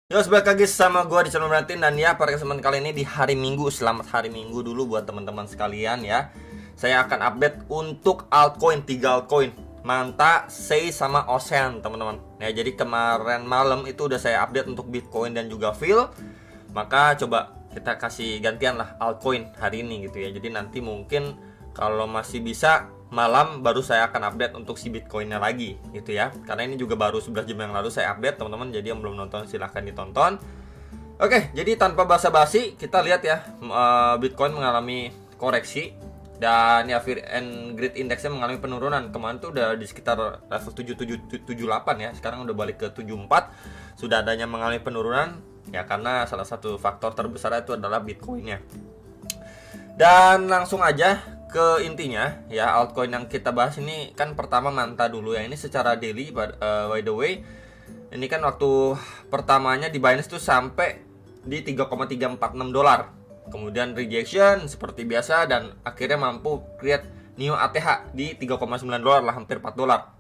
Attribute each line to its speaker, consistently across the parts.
Speaker 1: Yo, balik lagi sama gue di channel Berarti. Dan ya, pada kesempatan kali ini di hari Minggu, selamat hari Minggu dulu buat teman-teman sekalian ya. Saya akan update untuk altcoin, 3 altcoin, Manta, Sei, sama Ocean, teman-teman. Ya, jadi kemarin malam itu udah saya update untuk Bitcoin dan juga Phil. Maka coba kita kasih gantian lah altcoin hari ini gitu ya. Jadi nanti mungkin kalau masih bisa malam baru saya akan update untuk si Bitcoinnya lagi gitu ya. Karena ini juga baru 11 jam yang lalu saya update, teman-teman. Jadi yang belum nonton silahkan ditonton. Oke, jadi tanpa basa-basi kita lihat ya, Bitcoin mengalami koreksi. Dan ya Fear and Greed Indexnya mengalami penurunan. Kemarin tuh udah di sekitar level 7778 ya. Sekarang udah balik ke 74. Sudah adanya mengalami penurunan ya, karena salah satu faktor terbesar itu adalah Bitcoinnya. Dan langsung aja ke intinya ya, altcoin yang kita bahas ini kan pertama Manta dulu ya. Ini secara daily by the way. Ini kan waktu pertamanya di Binance tuh sampai di 3,346 dolar. Kemudian rejection seperti biasa dan akhirnya mampu create new ATH di 3,9 dolar lah, hampir 4 dolar.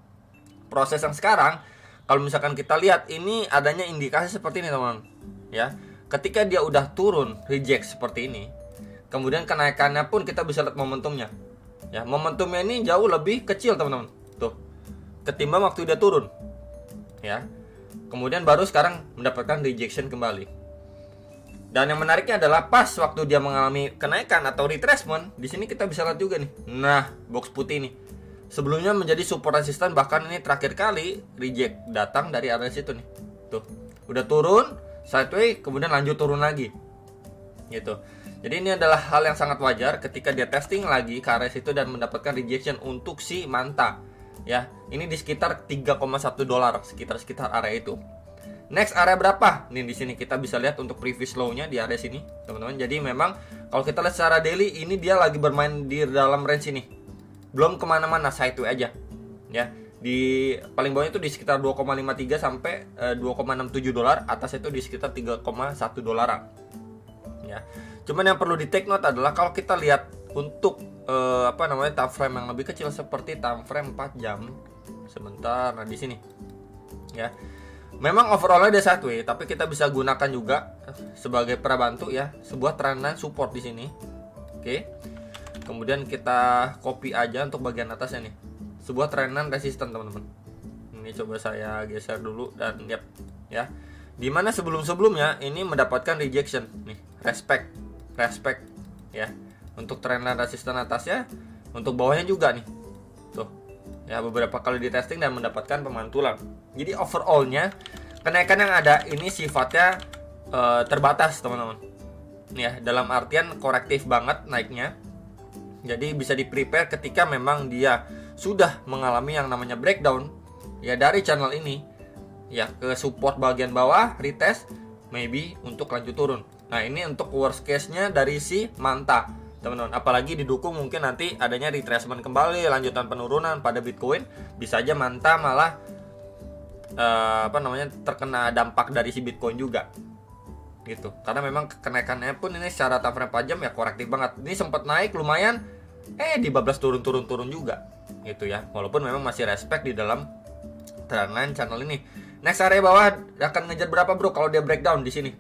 Speaker 1: Proses yang sekarang kalau misalkan kita lihat ini adanya indikasi seperti ini, teman-teman. Ya. Ketika dia udah turun reject seperti ini, kemudian kenaikannya pun kita bisa lihat momentumnya. Ya, momentumnya ini jauh lebih kecil, teman-teman. Tuh. Ketimbang waktu dia turun. Ya. Kemudian baru sekarang mendapatkan rejection kembali. Dan yang menariknya adalah pas waktu dia mengalami kenaikan atau retracement, di sini kita bisa lihat juga nih. Nah, box putih ini. Sebelumnya menjadi support resistant, bahkan ini terakhir kali reject datang dari area situ nih. Tuh. Udah turun, sideways, kemudian lanjut turun lagi. Gitu. Jadi ini adalah hal yang sangat wajar ketika dia testing lagi ke area situ dan mendapatkan rejection untuk si Manta. Ya, ini di sekitar 3,1 dolar, sekitar area itu. Next area berapa? Nih di sini kita bisa lihat untuk previous low-nya di area sini, teman-teman. Jadi memang kalau kita lihat secara daily ini dia lagi bermain di dalam range ini. Belum kemana-mana, sideways aja. Ya, di paling bawahnya itu di sekitar 2,53 sampai 2,67 dolar, atas itu di sekitar 3,1 dolar. Ya. Cuman yang perlu di take note adalah kalau kita lihat untuk time frame yang lebih kecil seperti time frame 4 jam. Sebentar, nah di sini. Ya. Memang overallnya dia sideways, tapi kita bisa gunakan juga sebagai prabantu ya, sebuah trendline support di sini. Oke. Kemudian kita copy aja untuk bagian atasnya nih. Sebuah trendline resistant, teman-teman. Ini coba saya geser dulu dan yep, ya. Dimana sebelum-sebelumnya ini mendapatkan rejection nih, respect ya. Untuk trendline resistant atasnya, untuk bawahnya juga nih. Tuh. Ya, beberapa kali di testing dan mendapatkan pemantulan. Jadi overallnya kenaikan yang ada ini sifatnya terbatas, teman-teman. Ya, dalam artian korektif banget naiknya. Jadi bisa di prepare ketika memang dia sudah mengalami yang namanya breakdown ya dari channel ini ya ke support bagian bawah, retest, maybe untuk lanjut turun. Nah, ini untuk worst case-nya dari si Manta, teman-teman. Apalagi didukung mungkin nanti adanya retracement kembali, lanjutan penurunan pada Bitcoin, bisa aja Manta malah terkena dampak dari si Bitcoin juga. Gitu. Karena memang kenaikannya pun ini secara time frame 4 jam ya korektif banget. Ini sempat naik lumayan, dibablas turun juga. Gitu ya. Walaupun memang masih respect di dalam trendline channel ini. Next area bawah akan ngejar berapa, bro? Kalau dia breakdown di sini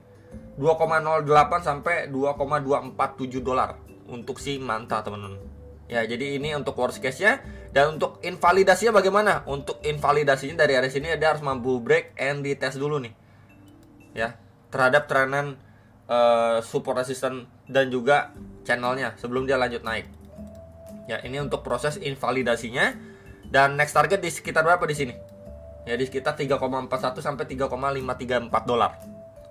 Speaker 1: 2,08 sampai 2,247 dolar untuk si Manta, teman-teman. Ya, jadi ini untuk worst case-nya. Dan untuk invalidasinya bagaimana? Untuk invalidasinya dari area sini dia harus mampu break and retest dulu nih. Ya, terhadap trendline support resistance dan juga channelnya sebelum dia lanjut naik. Ya, ini untuk proses invalidasinya. Dan next target di sekitar berapa di sini? Ya, di sekitar 3,41 sampai 3,534 dolar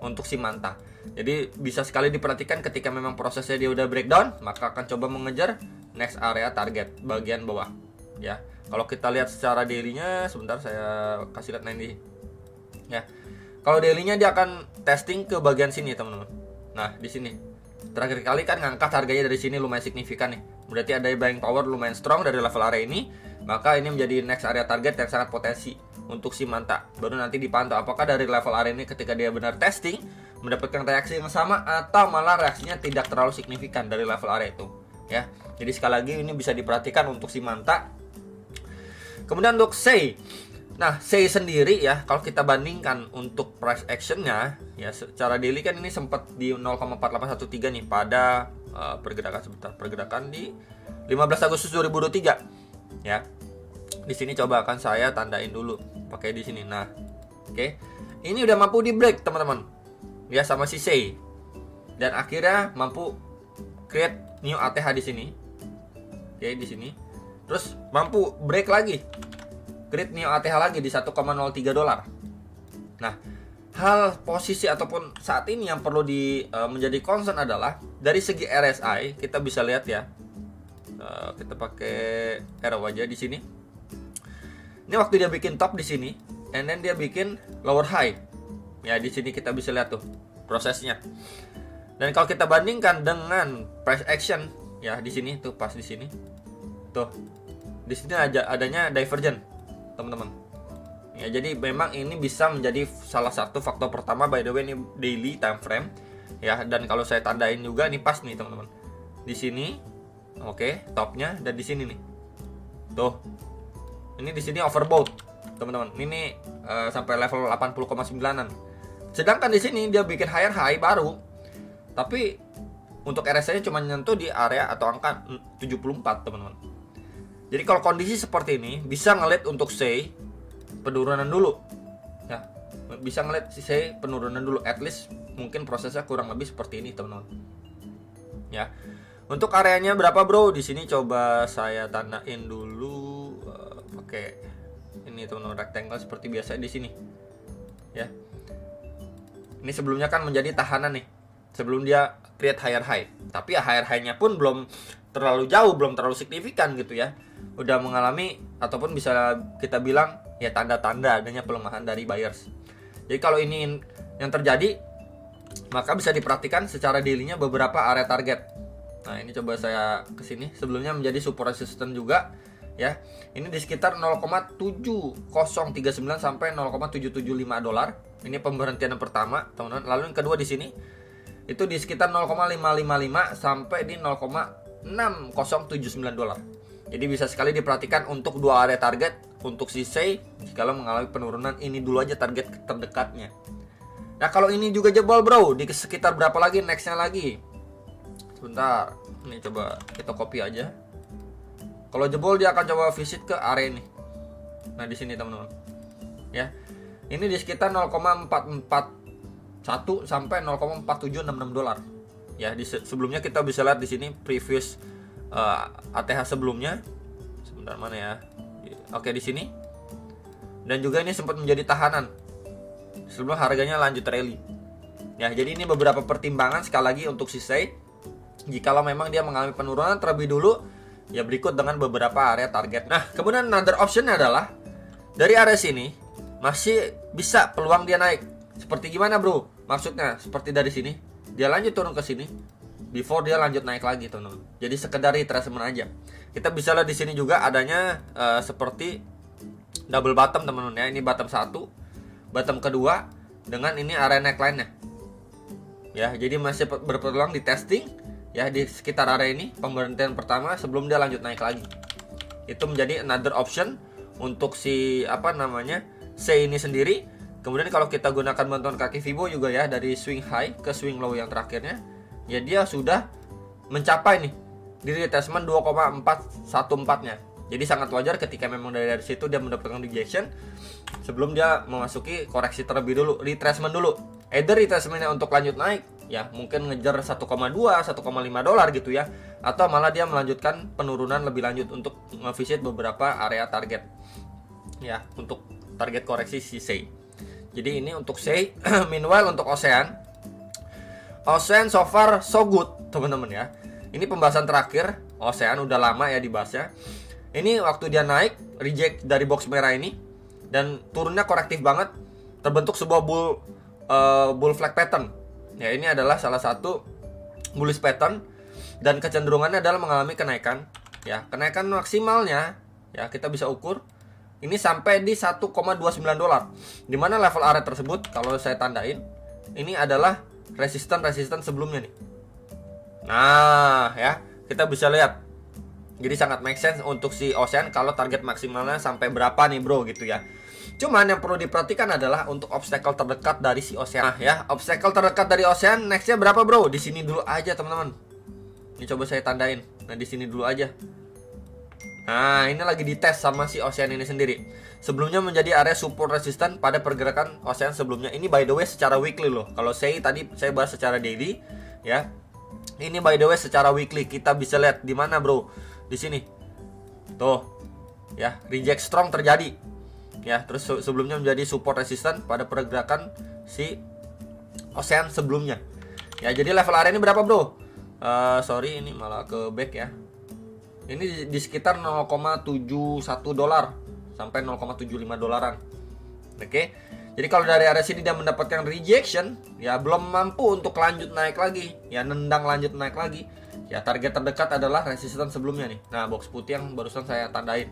Speaker 1: untuk si Manta. Jadi bisa sekali diperhatikan ketika memang prosesnya dia udah breakdown, maka akan coba mengejar next area target bagian bawah. Ya, kalau kita lihat secara daily-nya, sebentar saya kasih lihat ini. Ya, kalau daily-nya dia akan testing ke bagian sini, teman-teman. Nah, di sini terakhir kali kan ngangkat harganya dari sini lumayan signifikan nih. Berarti ada buying power lumayan strong dari level area ini. Maka ini menjadi next area target yang sangat potensi untuk si Manta. Baru nanti dipantau apakah dari level area ini ketika dia benar testing mendapatkan reaksi yang sama atau malah reaksinya tidak terlalu signifikan dari level area itu. Ya, jadi sekali lagi ini bisa diperhatikan untuk si Manta. Kemudian untuk Sei, Nah, SEI sendiri ya, kalau kita bandingkan untuk price actionnya ya, secara daily kan ini sempat di 0,4813 nih pada pergerakan di 15 Agustus 2023 ya. Di sini coba akan saya tandain dulu pakai di sini. Nah, oke. Ini udah mampu di break teman-teman. Ya, sama si SEI. Dan akhirnya mampu create new ATH di sini. Oke, di sini. Terus mampu break lagi. Create new ATH lagi di 1,03 dolar. Nah, hal posisi ataupun saat ini yang perlu menjadi concern adalah dari segi RSI kita bisa lihat ya. Kita pakai arrow aja di sini. Ini waktu dia bikin top di sini, and then dia bikin lower high. Ya, di sini kita bisa lihat tuh prosesnya. Dan kalau kita bandingkan dengan price action ya di sini tuh pas di sini. Tuh. Di sini adanya divergent, teman-teman. Ya, jadi memang ini bisa menjadi salah satu faktor pertama, by the way ini daily time frame ya, dan kalau saya tandain juga nih pas nih, teman-teman. Di sini oke, topnya, dan di sini nih. Tuh. Ini di sini overbought, teman-teman. Ini sampai level 80,9-an. Sedangkan di sini dia bikin higher high baru. Tapi untuk RSI-nya cuma nyentuh di area atau angka 74, teman-teman. Jadi kalau kondisi seperti ini bisa ngeliat untuk SEI penurunan dulu. Ya, bisa ngeliat si SEI penurunan dulu, at least mungkin prosesnya kurang lebih seperti ini, teman-teman. Ya. Untuk areanya berapa, bro? Di sini coba saya tandain dulu pakai ini, teman-teman, rectangle seperti biasa di sini. Ya. Ini sebelumnya kan menjadi tahanan nih. Sebelum dia create higher high. Tapi ya higher high-nya pun belum terlalu jauh, belum terlalu signifikan gitu ya. Udah mengalami ataupun bisa kita bilang ya tanda-tanda adanya pelemahan dari buyers. Jadi kalau ini yang terjadi, maka bisa diperhatikan secara daily-nya beberapa area target. Nah, ini coba saya ke sini. Sebelumnya menjadi support resistance juga ya. Ini di sekitar 0,7039 sampai 0,775 dolar. Ini pemberhentian yang pertama, teman-teman. Lalu yang kedua di sini itu di sekitar 0,555 sampai di 0,6079 dolar. Jadi bisa sekali diperhatikan untuk dua area target untuk si SEI jika mengalami penurunan. Ini dulu aja target terdekatnya. Nah, kalau ini juga jebol, bro, di sekitar berapa lagi nextnya lagi? Sebentar, ini coba kita copy aja. Kalau jebol dia akan coba visit ke area ini. Nah, di sini, teman-teman. Ya. Ini di sekitar 0,441 sampai 0,4766 dolar. Ya, sebelumnya kita bisa lihat di sini previous ATH sebelumnya. Sebentar, mana ya? Oke, di sini. Dan juga ini sempat menjadi tahanan sebelum harganya lanjut rally. Ya, jadi ini beberapa pertimbangan sekali lagi untuk si SEI. Jikalau memang dia mengalami penurunan terlebih dulu, ya berikut dengan beberapa area target. Nah, kemudian another option adalah dari area sini masih bisa peluang dia naik. Seperti gimana, bro? Maksudnya seperti dari sini dia lanjut turun ke sini before dia lanjut naik lagi, teman-teman. Jadi sekedar retracement aja. Kita bisa lihat di sini juga adanya seperti double bottom, teman-teman ya. Ini bottom 1, bottom kedua dengan ini area neckline-nya. Ya, jadi masih berpeluang di testing ya di sekitar area ini pemberhentian pertama sebelum dia lanjut naik lagi. Itu menjadi another option untuk si SEI ini sendiri. Kemudian kalau kita gunakan bantuan kaki Fibo juga ya, dari swing high ke swing low yang terakhirnya, ya dia sudah mencapai nih di retracement 2,414-nya. Jadi sangat wajar ketika memang dari situ dia mendapatkan rejection sebelum dia memasuki koreksi terlebih dulu, retracement dulu. Either retracementnya untuk lanjut naik, ya mungkin ngejar 1,2, 1,5 dolar gitu ya, atau malah dia melanjutkan penurunan lebih lanjut untuk ngevisit beberapa area target. Ya, untuk target koreksi si SEI. Jadi ini untuk SEI. Meanwhile untuk Ocean so far so good, teman-teman ya. Ini pembahasan terakhir. Ocean udah lama ya dibahasnya. Ini waktu dia naik reject dari box merah ini dan turunnya korektif banget, terbentuk sebuah bull flag pattern. Ya, ini adalah salah satu bullish pattern dan kecenderungannya adalah mengalami kenaikan. Ya, kenaikan maksimalnya ya kita bisa ukur ini sampai di 1,29 dolar. Di mana level area tersebut kalau saya tandain ini adalah resisten sebelumnya nih. Nah, ya, kita bisa lihat. Jadi sangat make sense untuk si Ocean kalau target maksimalnya sampai berapa nih, bro, gitu ya. Cuman yang perlu diperhatikan adalah untuk obstacle terdekat dari si Ocean. Nah ya, obstacle terdekat dari Ocean nextnya berapa bro? Di sini dulu aja teman-teman. Ini coba saya tandain. Nah di sini dulu aja. Nah ini lagi dites sama si Ocean ini sendiri. Sebelumnya menjadi area support resistant pada pergerakan Ocean sebelumnya. Ini by the way secara weekly loh. Kalau saya tadi saya bahas secara daily ya. Ini by the way secara weekly. Kita bisa lihat di mana bro? Di sini. Tuh. Ya, reject strong terjadi. Ya, terus sebelumnya menjadi support resistant pada pergerakan si Ocean sebelumnya. Ya, jadi level area ini berapa, bro? Sorry, ini malah ke back ya. Ini di sekitar 0,71 dolar sampai 0,75 dolaran. Oke. Jadi kalau dari area sini dia mendapatkan rejection, ya belum mampu untuk lanjut naik lagi, ya nendang lanjut naik lagi. Ya, target terdekat adalah resistance sebelumnya nih. Nah, box putih yang barusan saya tandain.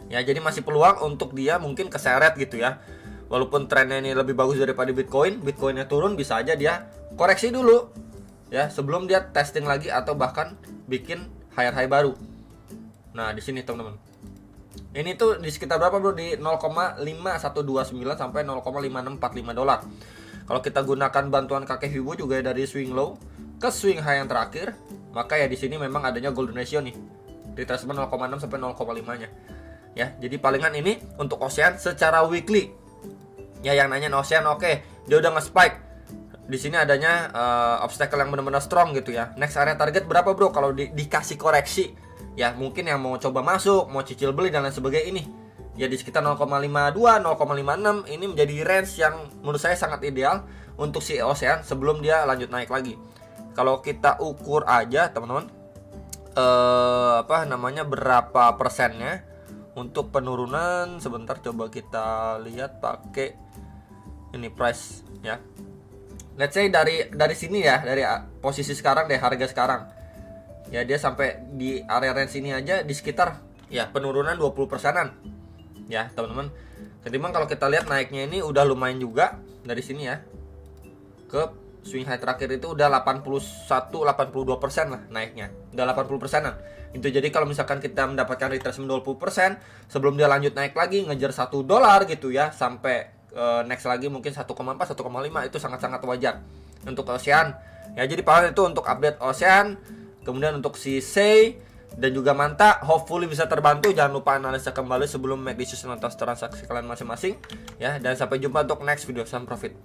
Speaker 1: Ya, jadi masih peluang untuk dia mungkin keseret gitu ya. Walaupun trennya ini lebih bagus daripada Bitcoin, Bitcoinnya turun, bisa aja dia koreksi dulu ya sebelum dia testing lagi atau bahkan bikin higher high baru. Nah, di sini teman-teman. Ini tuh di sekitar berapa bro? Di 0,5129 sampai 0,5645 dolar. Kalau kita gunakan bantuan kakek Fibo juga dari swing low ke swing high yang terakhir, maka ya di sini memang adanya golden ratio nih. Retracement 0,6 sampai 0,5-nya. Ya, jadi palingan ini untuk Ocean secara weekly. Ya, yang nanya Ocean oke, dia udah nge-spike. Di sini adanya obstacle yang benar-benar strong gitu ya. Next area target berapa bro? Kalau dikasih koreksi, ya mungkin yang mau coba masuk, mau cicil beli dan lain sebagainya ini. Ya di sekitar 0,52, 0,56 ini menjadi range yang menurut saya sangat ideal untuk si Ocean sebelum dia lanjut naik lagi. Kalau kita ukur aja teman-teman, berapa persennya untuk penurunan, sebentar coba kita lihat pakai ini price ya. Let's say dari sini ya, dari posisi sekarang deh, harga sekarang. Ya dia sampai di area range ini aja di sekitar ya penurunan 20%-an. Ya, teman-teman. Ketimbang kalau kita lihat naiknya ini udah lumayan juga dari sini ya. Ke swing high terakhir itu udah 81-82% lah naiknya. Udah 80%-an. Itu jadi kalau misalkan kita mendapatkan retracement 20% sebelum dia lanjut naik lagi ngejar $1 gitu ya sampai next lagi mungkin 1,4 1,5 itu sangat-sangat wajar untuk Ocean. Ya jadi paling itu untuk update Ocean. Kemudian untuk si Sei dan juga Manta hopefully bisa terbantu. Jangan lupa analisa kembali sebelum make decision atas transaksi kalian masing-masing ya, dan sampai jumpa untuk next video. Salam profit.